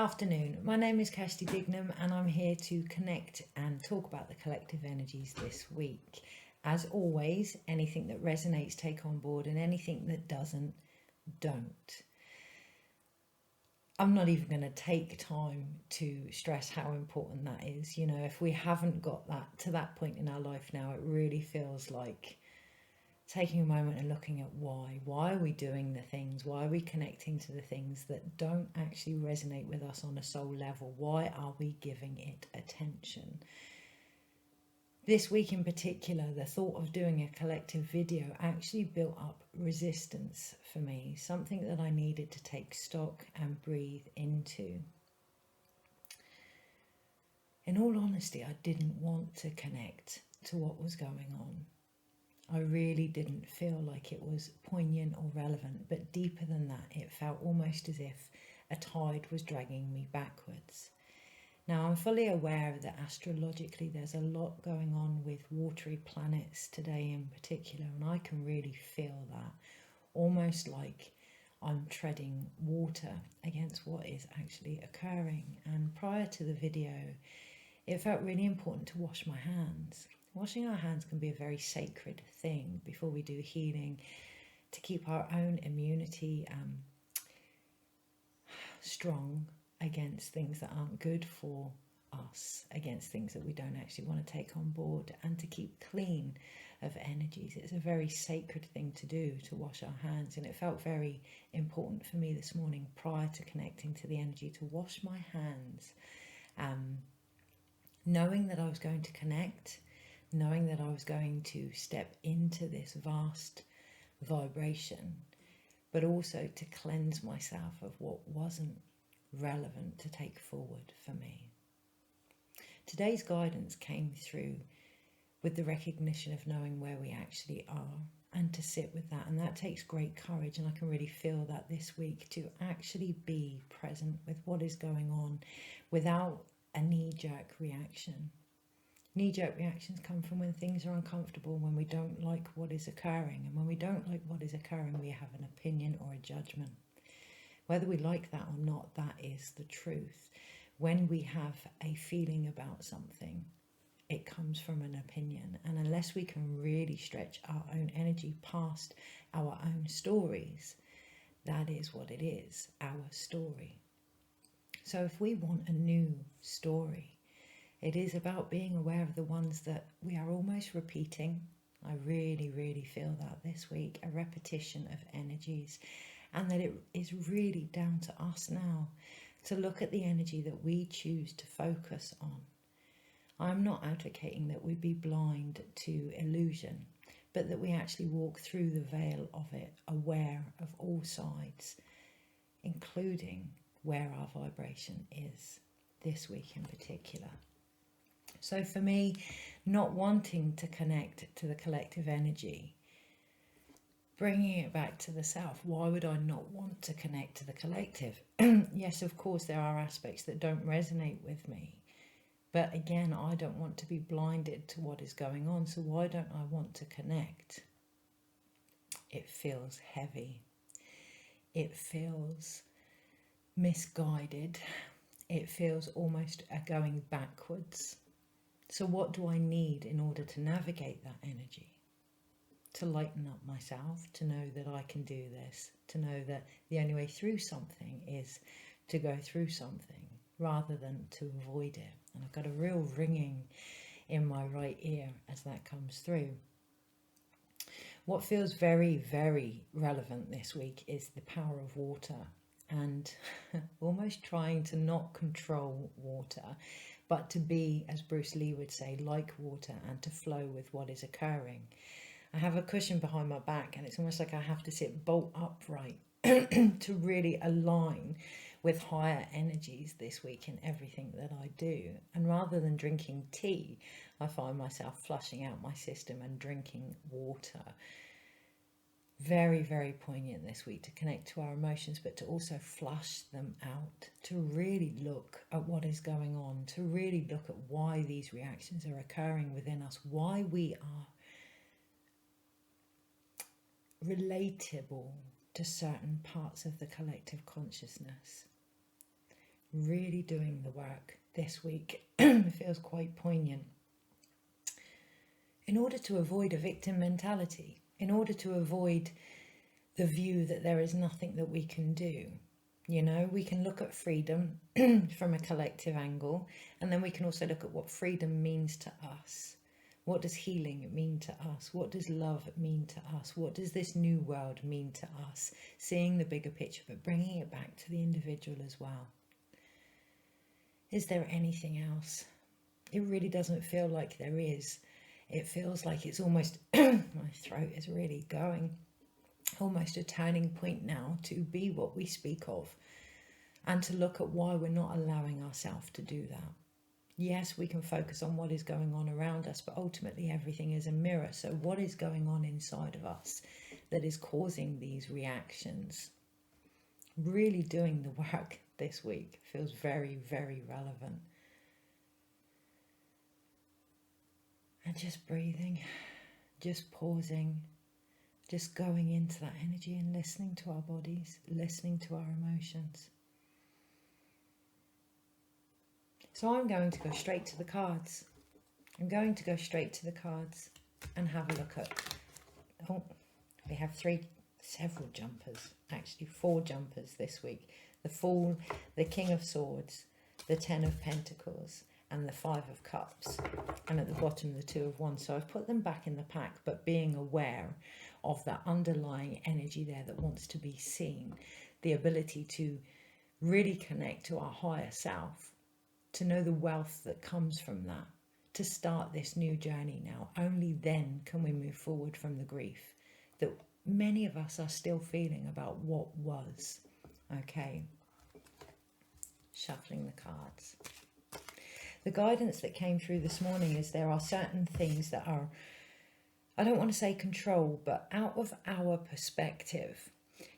afternoon. My name is Kirsty Dignam and I'm here to connect and talk about the collective energies this week. As always, anything that resonates, take on board, and anything that doesn't, don't. I'm not even going to take time to stress how important that is. You know, if we haven't got that to that point in our life now, it really feels like taking a moment and looking at why are we doing the things, why are we connecting to the things that don't actually resonate with us on a soul level, why are we giving it attention? This week in particular, the thought of doing a collective video actually built up resistance for me, something that I needed to take stock and breathe into. In all honesty, I didn't want to connect to what was going on. I really didn't feel like it was poignant or relevant, but deeper than that, it felt almost as if a tide was dragging me backwards. Now, I'm fully aware that astrologically there's a lot going on with watery planets today in particular, and I can really feel that, almost like I'm treading water against what is actually occurring. And prior to the video, it felt really important to wash my hands. Washing our hands can be a very sacred thing before we do healing, to keep our own immunity strong against things that aren't good for us, against things that we don't actually want to take on board, and to keep clean of energies. It's a very sacred thing to do, to wash our hands, and it felt very important for me this morning prior to connecting to the energy to wash my hands, knowing that I was going to connect, knowing that I was going to step into this vast vibration, but also to cleanse myself of what wasn't relevant to take forward for me. Today's guidance came through with the recognition of knowing where we actually are and to sit with that. And that takes great courage. And I can really feel that this week, to actually be present with what is going on without a knee-jerk reaction. Knee-jerk reactions come from when things are uncomfortable, when we don't like what is occurring. And when we don't like what is occurring, we have an opinion or a judgment. Whether we like that or not, that is the truth. When we have a feeling about something, it comes from an opinion. And unless we can really stretch our own energy past our own stories, that is what it is, our story. So if we want a new story, it is about being aware of the ones that we are almost repeating. I really, really feel that this week, a repetition of energies, and that it is really down to us now to look at the energy that we choose to focus on. I'm not advocating that we be blind to illusion, but that we actually walk through the veil of it, aware of all sides, including where our vibration is this week in particular. So for me, not wanting to connect to the collective energy, bringing it back to the self, why would I not want to connect to the collective? Yes, of course, there are aspects that don't resonate with me. But again, I don't want to be blinded to what is going on. So why don't I want to connect? It feels heavy. It feels misguided. It feels almost a going backwards. So what do I need in order to navigate that energy? To lighten up myself, to know that I can do this, to know that the only way through something is to go through something rather than to avoid it. And I've got a real ringing in my right ear as that comes through. What feels very, very relevant this week is the power of water, and almost trying to not control water, but to be, as Bruce Lee would say, like water, and to flow with what is occurring. I have a cushion behind my back, and it's almost like I have to sit bolt upright to really align with higher energies this week in everything that I do. And rather than drinking tea, I find myself flushing out my system and drinking water. Very, very poignant this week to connect to our emotions, but to also flush them out, to really look at what is going on, to really look at why these reactions are occurring within us, why we are relatable to certain parts of the collective consciousness. really doing the work this week. It feels quite poignant. In order to avoid a victim mentality, in order to avoid the view that there is nothing that we can do. You know, we can look at freedom from a collective angle, and then we can also look at what freedom means to us. What does healing mean to us? What does love mean to us? What does this new world mean to us? Seeing the bigger picture, but bringing it back to the individual as well. Is there anything else? It really doesn't feel like there is. It feels like it's almost, my throat is really going, almost a turning point now to be what we speak of, and to look at why we're not allowing ourselves to do that. Yes, we can focus on what is going on around us, but ultimately everything is a mirror. So what is going on inside of us that is causing these reactions? Really doing the work this week feels very, very relevant. And just breathing, just pausing, just going into that energy and listening to our bodies, listening to our emotions. So I'm going to go straight to the cards. I'm going to go straight to the cards and have a look at, we have several jumpers, actually 4 jumpers this week. The Fool, the King of Swords, the 10 of Pentacles, and the 5 of Cups, and at the bottom the 2 of Wands. So I've put them back in the pack, but being aware of that underlying energy there that wants to be seen, the ability to really connect to our higher self, to know the wealth that comes from that, to start this new journey now. Only then can we move forward from the grief that many of us are still feeling about what was. Okay, shuffling the cards. The guidance that came through this morning is there are certain things that are, I don't want to say control, but out of our perspective.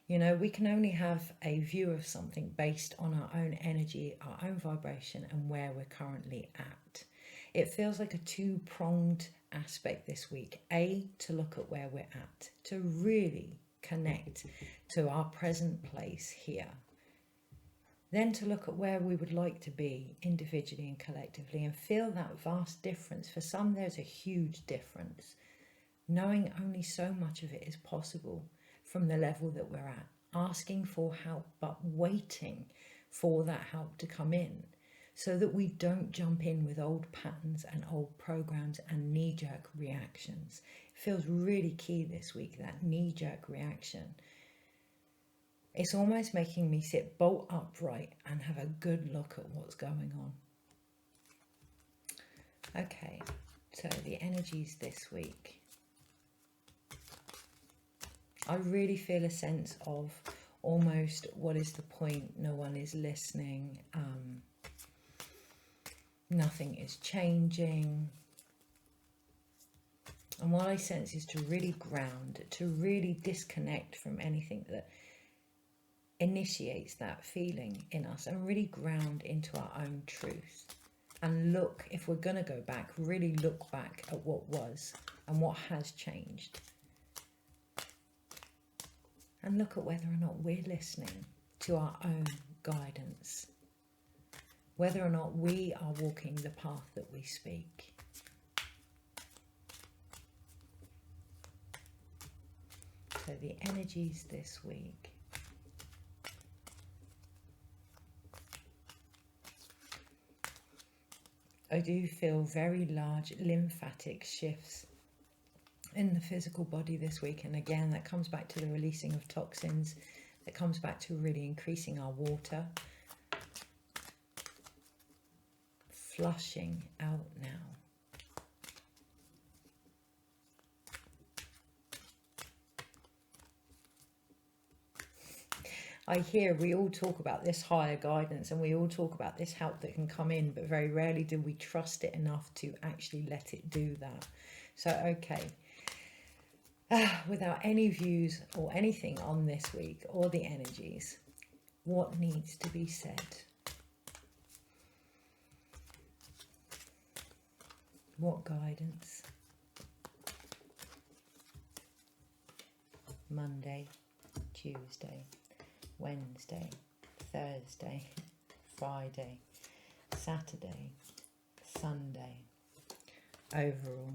You know, we can only have a view of something based on our own energy, our own vibration, and where we're currently at. It feels like a 2-pronged aspect this week. A, to look at where we're at, to really connect to our present place here. Then to look at where we would like to be individually and collectively and feel that vast difference. For some, there's a huge difference. Knowing only so much of it is possible from the level that we're at. Asking for help, but waiting for that help to come in so that we don't jump in with old patterns and old programs and knee-jerk reactions. It feels really key this week, that knee-jerk reaction. It's almost making me sit bolt upright and have a good look at what's going on. Okay, so the energies this week. I really feel a sense of almost, what is the point? No one is listening. Nothing is changing. And what I sense is to really ground, to really disconnect from anything that initiates that feeling in us, and really ground into our own truth. And look, if we're going to go back, really look back at what was and what has changed. And look at whether or not we're listening to our own guidance. Whether or not we are walking the path that we speak. So the energies this week. I do feel very large lymphatic shifts in the physical body this week, and again that comes back to the releasing of toxins, that comes back to really increasing our water, flushing out now. I hear we all talk about this higher guidance and we all talk about this help that can come in, but very rarely do we trust it enough to actually let it do that. So, okay. Without any views or anything on this week or the energies, what needs to be said? What guidance? Monday, Tuesday, Wednesday, Thursday, Friday, Saturday, Sunday, overall.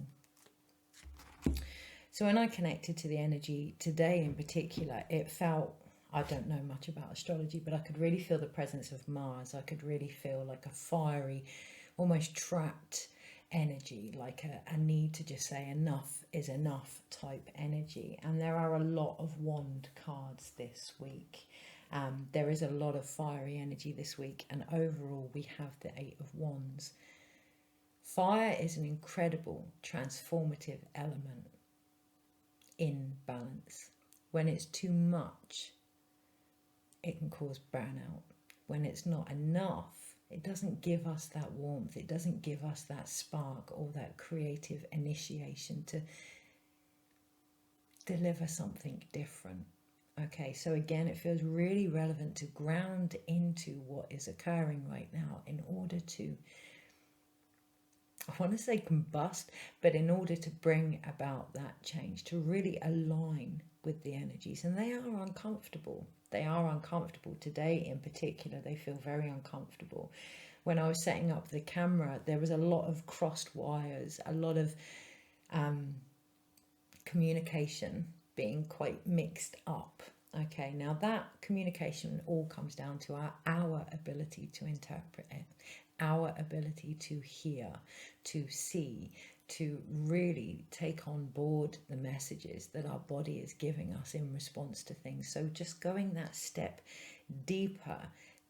So when I connected to the energy today in particular, it felt, I don't know much about astrology, but I could really feel the presence of Mars. I could really feel like a fiery, almost trapped energy, like a need to just say enough is enough type energy. And there are a lot of wand cards this week. There is a lot of fiery energy this week, and overall we have the 8 of Wands. Fire is an incredible transformative element in balance. When it's too much, it can cause burnout. When it's not enough, it doesn't give us that warmth, it doesn't give us that spark or that creative initiation to deliver something different. Okay, so again, it feels really relevant to ground into what is occurring right now in order to, I want to say combust, but in order to bring about that change, to really align with the energies. And they are uncomfortable. They are uncomfortable. Today in particular, they feel very uncomfortable. When I was setting up the camera, there was a lot of crossed wires, a lot of communication being quite mixed up. Okay, now that communication all comes down to our ability to interpret it, our ability to hear, to see, to really take on board the messages that our body is giving us in response to things. So just going that step deeper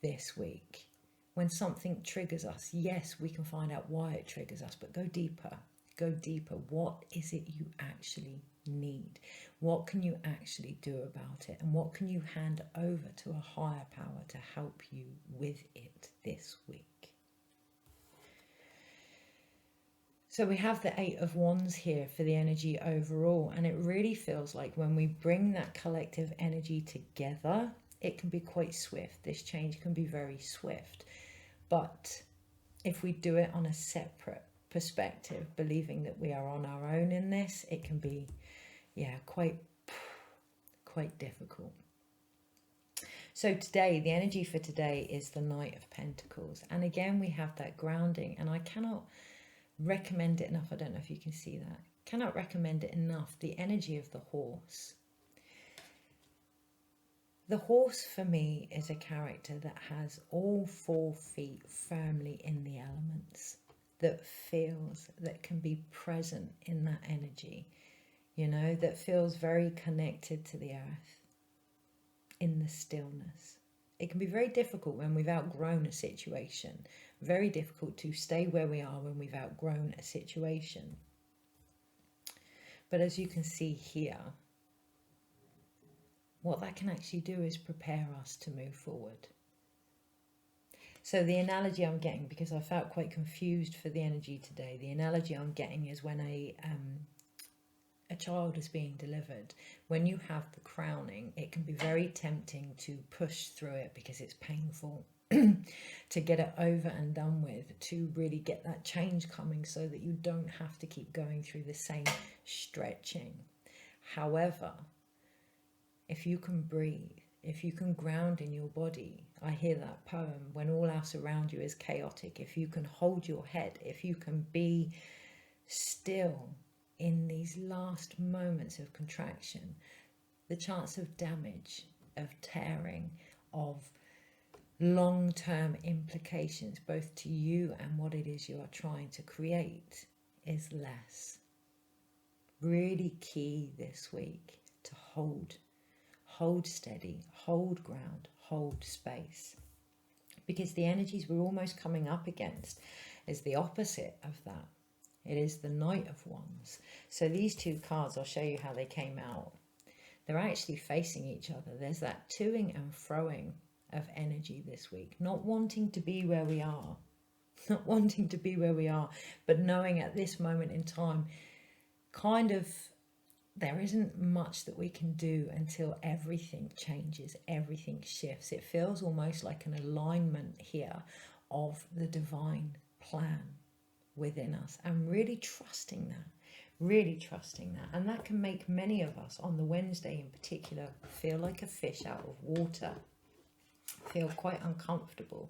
this week. When something triggers us, yes, we can find out why it triggers us, but go deeper. Go deeper. What is it you actually need? What can you actually do about it? And what can you hand over to a higher power to help you with it this week? So we have the 8 of Wands here for the energy overall, and it really feels like when we bring that collective energy together, it can be quite swift. This change can be very swift. But if we do it on a separate perspective, believing that we are on our own in this, it can be, quite difficult. So today, the energy for today is the Knight of Pentacles. And again, we have that grounding, and I cannot recommend it enough. I don't know if you can see that. Cannot recommend it enough. The energy of the horse. The horse for me is a character that has all 4 feet firmly in the elements, that feels, that can be present in that energy, that feels very connected to the earth, in the stillness. It can be very difficult when we've outgrown a situation, very difficult to stay where we are when we've outgrown a situation. But as you can see here, what that can actually do is prepare us to move forward. So the analogy I'm getting, because I felt quite confused for the energy today, the analogy I'm getting is when a child is being delivered. When you have the crowning, it can be very tempting to push through it because it's painful, to get it over and done with, to really get that change coming so that you don't have to keep going through the same stretching. However, if you can breathe, if you can ground in your body, I hear that poem, when all else around you is chaotic, if you can hold your head, if you can be still in these last moments of contraction, the chance of damage, of tearing, of long-term implications, both to you and what it is you are trying to create, is less. Really key this week to hold steady, hold ground, hold space. Because the energies we're almost coming up against is the opposite of that. It is the Knight of Wands. So these 2 cards, I'll show you how they came out. They're actually facing each other. There's that toing and froing of energy this week. Not wanting to be where we are. Not wanting to be where we are, but knowing at this moment in time, kind of, there isn't much that we can do until everything changes, everything shifts. It feels almost like an alignment here of the divine plan within us, and really trusting that. And that can make many of us on the Wednesday in particular feel like a fish out of water, feel quite uncomfortable.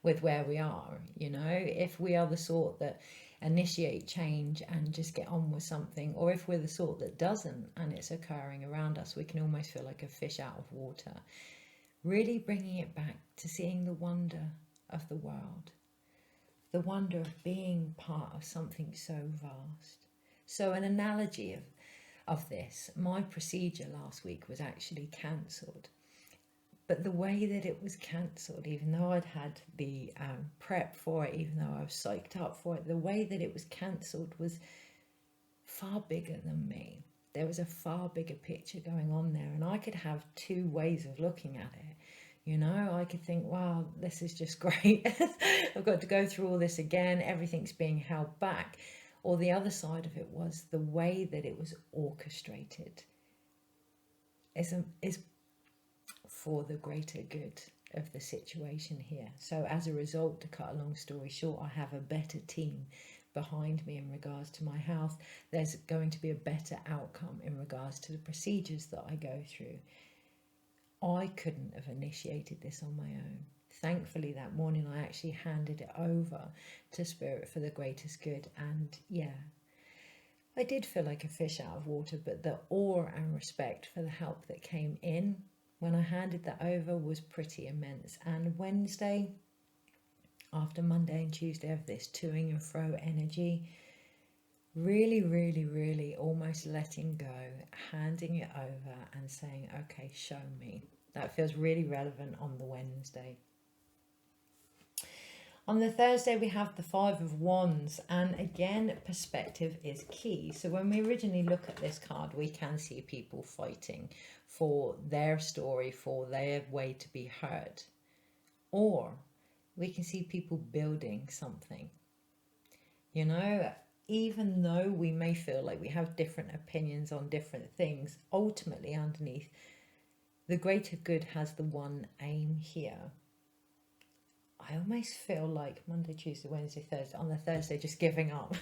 with where we are. You know, if we are the sort that initiate change and just get on with something, or if we're the sort that doesn't and it's occurring around us, we can almost feel like a fish out of water. Really bringing it back to seeing the wonder of the world, the wonder of being part of something so vast. So an analogy of this, my procedure last week was actually cancelled. But the way that it was cancelled, even though I'd had the prep for it, even though I was psyched up for it, the way that it was cancelled was far bigger than me. There was a far bigger picture going on there, and I could have two ways of looking at it. You know, I could think, wow, this is just great. I've got to go through all this again. Everything's being held back. Or the other side of it was the way that it was orchestrated is for the greater good of the situation here. So as a result, to cut a long story short, I have a better team behind me in regards to my health. There's going to be a better outcome in regards to the procedures that I go through. I couldn't have initiated this on my own. Thankfully, that morning I actually handed it over to Spirit for the greatest good. And yeah, I did feel like a fish out of water, but the awe and respect for the help that came in when I handed that over was pretty immense. And Wednesday, after Monday and Tuesday of this toing and fro energy, really almost letting go, handing it over and saying, okay, show me. That feels really relevant on the Wednesday. On the Thursday, we have the Five of Wands, and again, perspective is key. So when we originally look at this card, we can see people fighting for their story, for their way to be heard. Or we can see people building something. You know, even though we may feel like we have different opinions on different things, ultimately underneath, the greater good has the one aim here. I almost feel like Monday, Tuesday, Wednesday, Thursday, on the Thursday, just giving up.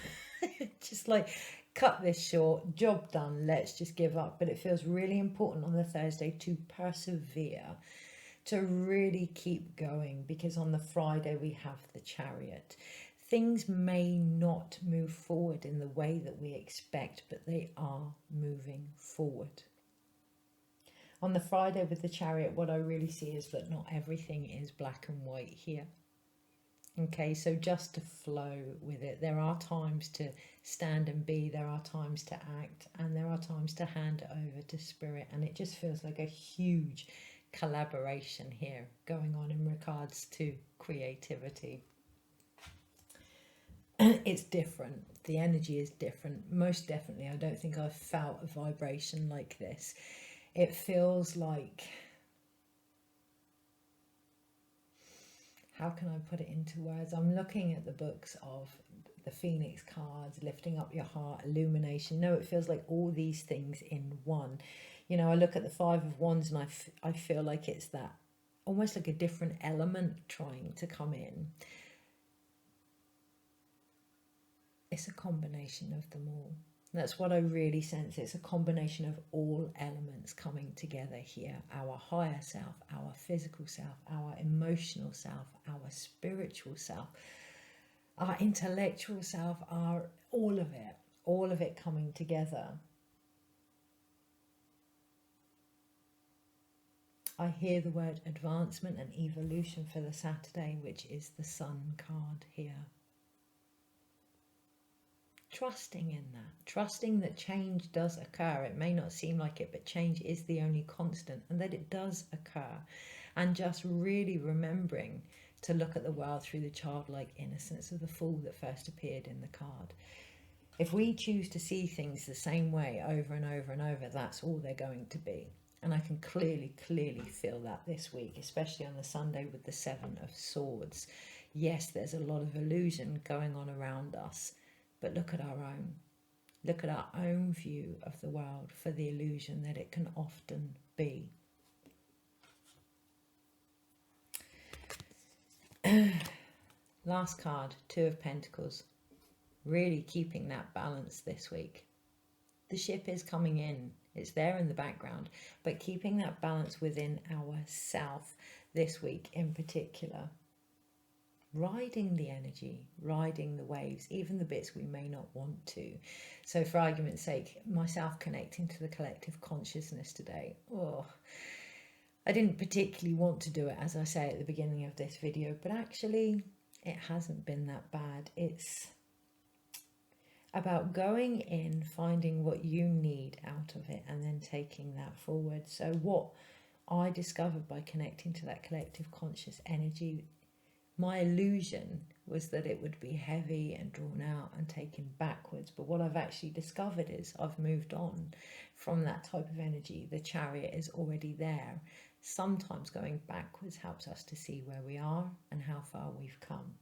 Just like, cut this short, job done, let's just give up. But it feels really important on the Thursday to persevere, to really keep going, because on the Friday we have the Chariot. Things may not move forward in the way that we expect, but they are moving forward. On the Friday with the Chariot, what I really see is that not everything is black and white here. Okay, so just to flow with it. There are times to stand and be, there are times to act, and there are times to hand it over to Spirit. And it just feels like a huge collaboration here going on in regards to creativity. It's different. The energy is different. Most definitely, I don't think I've felt a vibration like this. It feels like, how can I put it into words? I'm looking at the books of the Phoenix cards, lifting up your heart, illumination. No, it feels like all these things in one. You know, I look at the Five of Wands and I feel like it's that, almost like a different element trying to come in. It's a combination of them all. That's what I really sense. It's a combination of all elements coming together here. Our higher self, our physical self, our emotional self, our spiritual self, our intellectual self, all of it coming together. I hear the word advancement and evolution for the Saturday, which is the Sun card here. Trusting in that, trusting that change does occur. It may not seem like it, but change is the only constant, and that it does occur. And just really remembering to look at the world through the childlike innocence of the fool that first appeared in the card. If we choose to see things the same way over and over and over, that's all they're going to be. And I can clearly feel that this week, especially on the Sunday with the Seven of Swords. Yes, there's a lot of illusion going on around us, but look at our own. Look at our own view of the world for the illusion that it can often be. Last card, Two of Pentacles. Really keeping that balance this week. The ship is coming in. It's there in the background, but keeping that balance within ourself this week in particular. riding the energy, riding the waves, even the bits we may not want to. So for argument's sake, myself connecting to the collective consciousness today, I didn't particularly want to do it, as I say at the beginning of this video, but actually it hasn't been that bad. It's about going in, finding what you need out of it, and then taking that forward. So what I discovered by connecting to that collective conscious energy, my illusion was that it would be heavy and drawn out and taken backwards. But what I've actually discovered is I've moved on from that type of energy. The chariot is already there. Sometimes going backwards helps us to see where we are and how far we've come.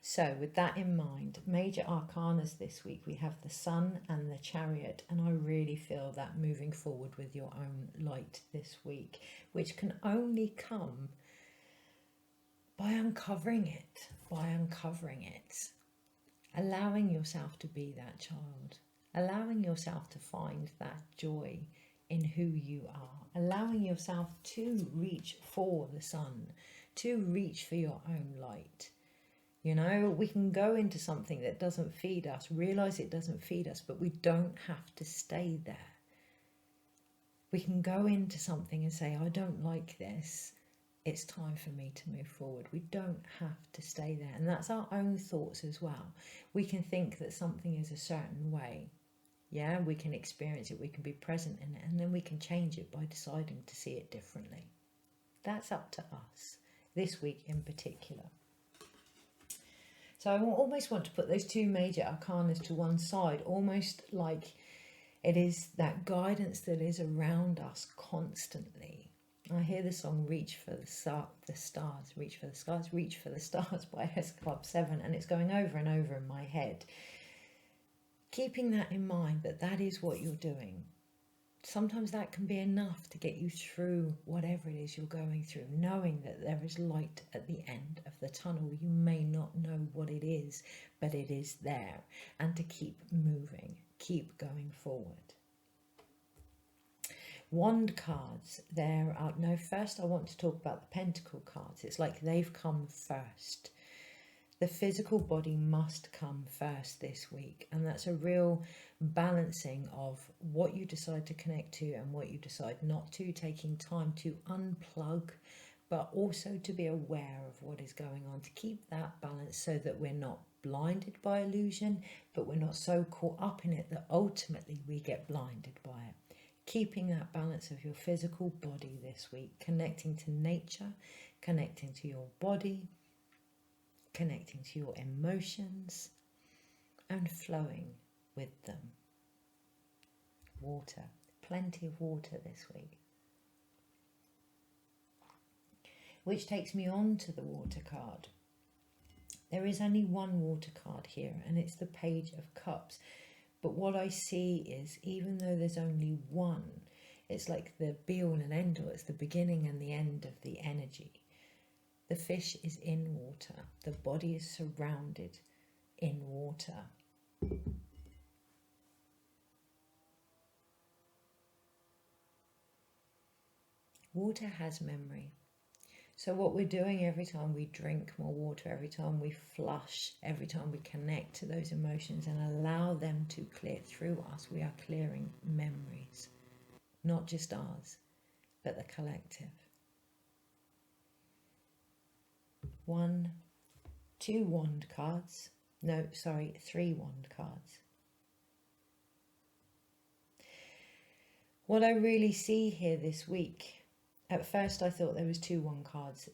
So with that in mind, major arcanas this week, we have the Sun and the Chariot, and I really feel that moving forward with your own light this week, which can only come by uncovering it, allowing yourself to be that child, allowing yourself to find that joy in who you are, allowing yourself to reach for the sun, to reach for your own light. You know, we can go into something that doesn't feed us, realize it doesn't feed us, but we don't have to stay there. We can go into something and say, I don't like this. It's time for me to move forward. We don't have to stay there. And that's our own thoughts as well. We can think that something is a certain way. Yeah, we can experience it. We can be present in it. And then we can change it by deciding to see it differently. That's up to us, this week in particular. So I almost want to put those two major arcanas to one side, almost like it is that guidance that is around us constantly. I hear the song Reach for the Stars, Reach for the Stars, Reach for the Stars by S Club 7, and it's going over and over in my head. Keeping that in mind, that is what you're doing. Sometimes that can be enough to get you through whatever it is you're going through, knowing that there is light at the end of the tunnel. You may not know what it is, but it is there. And to keep moving, keep going forward. Wand cards, there are, no, first I want to talk about the Pentacle cards. It's like they've come first. The physical body must come first this week, and that's a real balancing of what you decide to connect to and what you decide not to, taking time to unplug, but also to be aware of what is going on, to keep that balance so that we're not blinded by illusion, but we're not so caught up in it that ultimately we get blinded by it. Keeping that balance of your physical body this week, connecting to nature, connecting to your body, connecting to your emotions, and flowing with them. Water, plenty of water this week. Which takes me on to the water card. There is only one water card here, and it's the Page of Cups. But what I see is, even though there's only one, it's like the be-all and end-all. It's the beginning and the end of the energy. The fish is in water. The body is surrounded in water. Water has memory. So what we're doing every time we drink more water, every time we flush, every time we connect to those emotions and allow them to clear through us, we are clearing memories. Not just ours, but the collective. 3 wand cards. What I really see here this week, at first I thought there was 2 wand cards.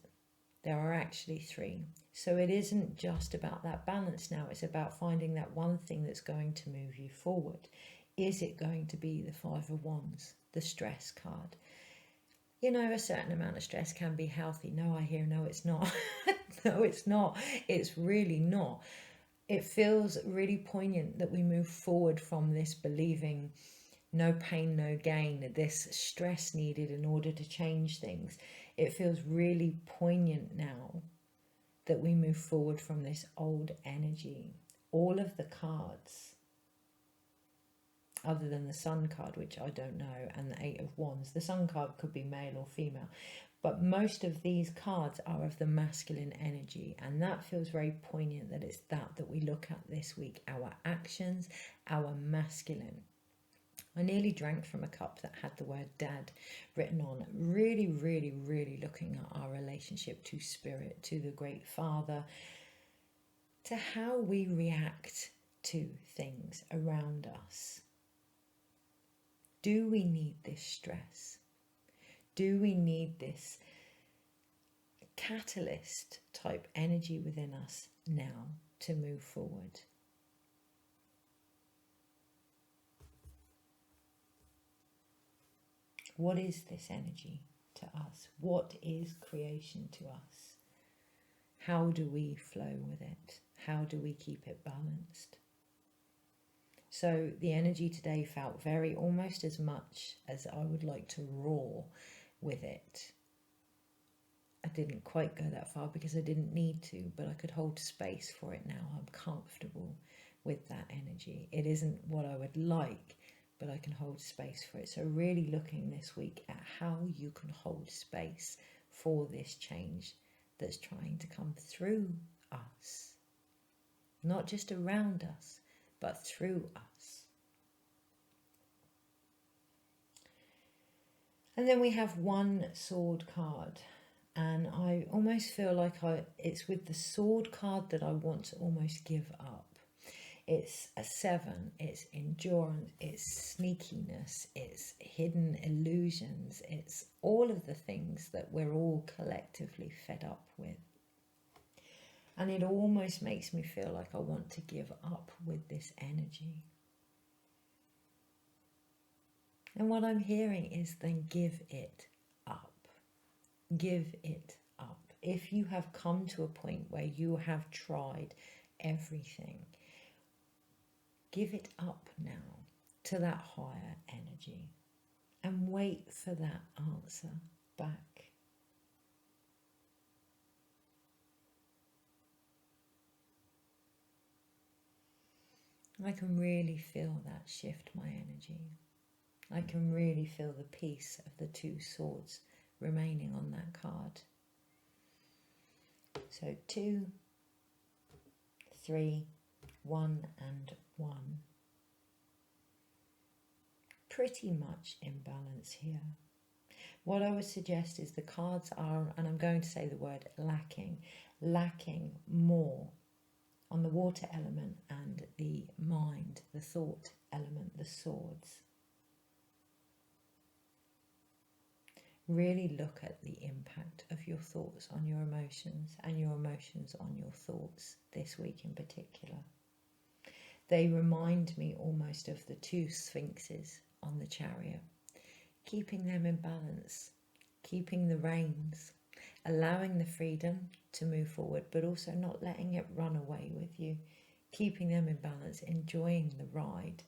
There are actually 3. So it isn't just about that balance now. It's about finding that one thing that's going to move you forward. Is it going to be the 5 of Wands, the stress card? You know, a certain amount of stress can be healthy. No, I hear, no, it's not. No, it's not. It's really not. It feels really poignant that we move forward from this believing no pain, no gain, this stress needed in order to change things. It feels really poignant now that we move forward from this old energy. All of the cards, other than the Sun card, which I don't know, and the 8 of Wands. The Sun card could be male or female. But most of these cards are of the masculine energy, and that feels very poignant that it's that we look at this week, our actions, our masculine. I nearly drank from a cup that had the word dad written on it. Really, really, really looking at our relationship to spirit, to the great father, to how we react to things around us. Do we need this stress? Do we need this catalyst type energy within us now to move forward? What is this energy to us? What is creation to us? How do we flow with it? How do we keep it balanced? So the energy today felt very, almost as much as I would like to roar with it. I didn't quite go that far because I didn't need to, but I could hold space for it now. I'm comfortable with that energy. It isn't what I would like, but I can hold space for it. So really looking this week at how you can hold space for this change that's trying to come through us. Not just around us, but through us. And then we have one sword card. And I almost feel like it's with the sword card that I want to almost give up. It's a 7, it's endurance, it's sneakiness, it's hidden illusions, it's all of the things that we're all collectively fed up with. And it almost makes me feel like I want to give up with this energy. And what I'm hearing is then give it up. Give it up. If you have come to a point where you have tried everything, give it up now to that higher energy and wait for that answer back. I can really feel that shift my energy. I can really feel the peace of the 2 swords remaining on that card. So 2, 3, 1 and 1. Pretty much in balance here. What I would suggest is the cards are, and I'm going to say the word lacking more on the water element and the mind, the thought element, the swords. Really look at the impact of your thoughts on your emotions and your emotions on your thoughts this week in particular. They remind me almost of the 2 sphinxes on the chariot, keeping them in balance, keeping the reins, allowing the freedom to move forward, but also not letting it run away with you, keeping them in balance, enjoying the ride.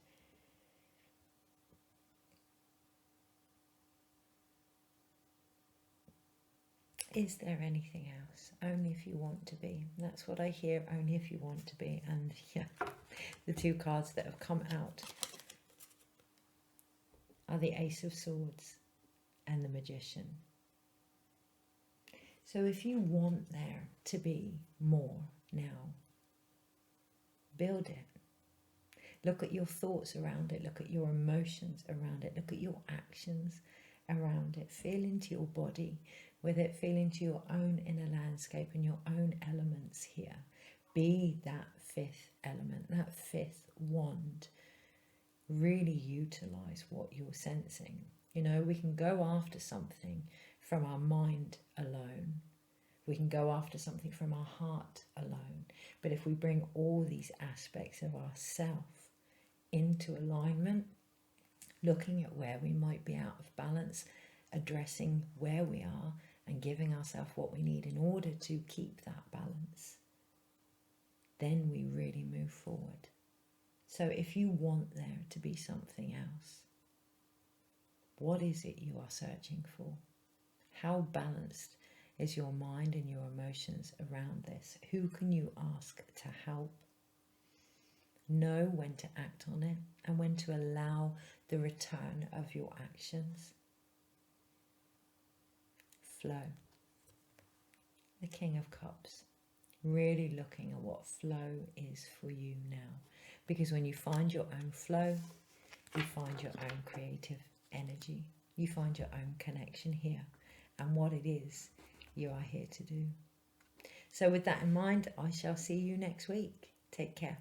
Is there anything else? Only if you want to be. That's what I hear, only if you want to be. And yeah, the 2 cards that have come out are the Ace of Swords and the Magician. So if you want there to be more now, build it. Look at your thoughts around it. Look at your emotions around it. Look at your actions around it. Feel into your body with it. Feel into your own inner landscape and your own elements here. Be that 5th element, that 5th wand. Really utilize what you're sensing. You know, we can go after something from our mind alone. We can go after something from our heart alone. But if we bring all these aspects of ourself into alignment, looking at where we might be out of balance, addressing where we are and giving ourselves what we need in order to keep that balance, then we really move forward. So if you want there to be something else, what is it you are searching for? How balanced is your mind and your emotions around this? Who can you ask to help? Know when to act on it and when to allow the return of your actions. flow. The King of Cups. Really looking at what flow is for you now. Because when you find your own flow, you find your own creative energy. You find your own connection here. And what it is you are here to do. So with that in mind, I shall see you next week. Take care.